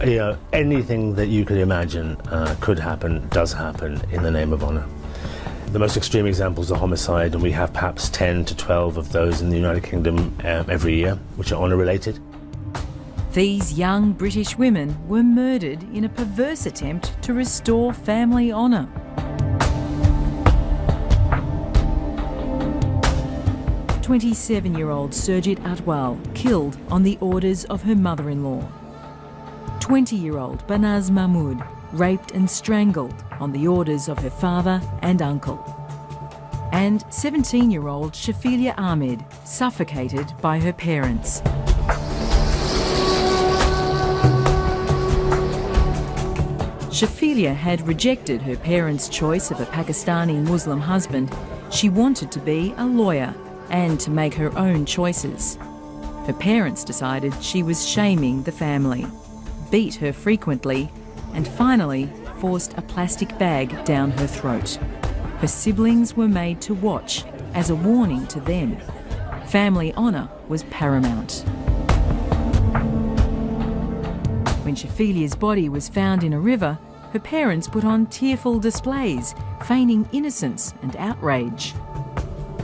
Anything that you could imagine could happen, does happen in the name of honour. The most extreme examples are homicide, and we have perhaps 10 to 12 of those in the United Kingdom every year, which are honour-related. These young British women were murdered in a perverse attempt to restore family honour. "27-year-old Surjit Atwal killed on the orders of her mother-in-law. 20-year-old Banaz Mahmood raped and strangled on the orders of her father and uncle. And 17-year-old Shafilia Ahmed suffocated by her parents. Shafilia had rejected her parents' choice of a Pakistani Muslim husband. She wanted to be a lawyer and to make her own choices. Her parents decided she was shaming the family, beat her frequently, and finally forced a plastic bag down her throat. Her siblings were made to watch as a warning to them. Family honour was paramount. When Shafilia's body was found in a river, her parents put on tearful displays, feigning innocence and outrage.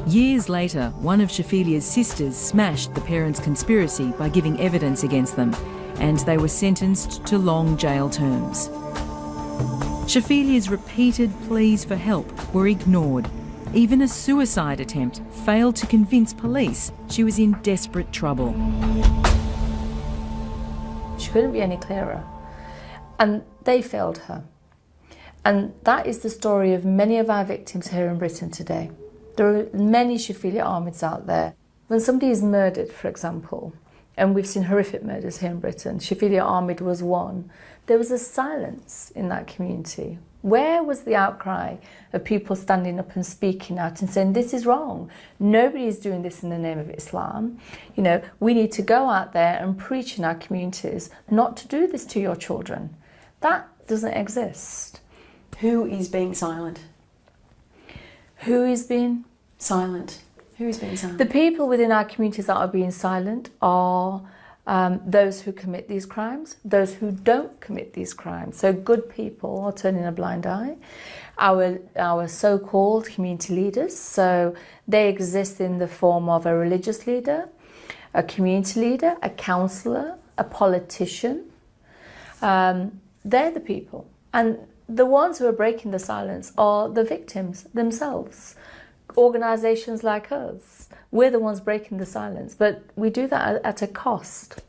Years later, one of Shafilia's sisters smashed the parents' conspiracy by giving evidence against them, and they were sentenced to long jail terms. Shafilia's repeated pleas for help were ignored. Even a suicide attempt failed to convince police she was in desperate trouble. She couldn't be any clearer. And they failed her. And that is the story of many of our victims here in Britain today. There are many Shafilia Ahmeds out there. When somebody is murdered, for example, and we've seen horrific murders here in Britain, Shafilia Ahmed was one, there was a silence in that community. Where was the outcry of people standing up and speaking out and saying, this is wrong, nobody is doing this in the name of Islam. We need to go out there and preach in our communities not to do this to your children. That doesn't exist. Who is being silent? Who is being silent? Who is being silent? The people within our communities that are being silent are those who commit these crimes, those who don't commit these crimes. So good people are turning a blind eye. Our so-called community leaders, so they exist in the form of a religious leader, a community leader, a counsellor, a politician. They're the people. And the ones who are breaking the silence are the victims themselves. Organisations like us, we're the ones breaking the silence, but we do that at a cost.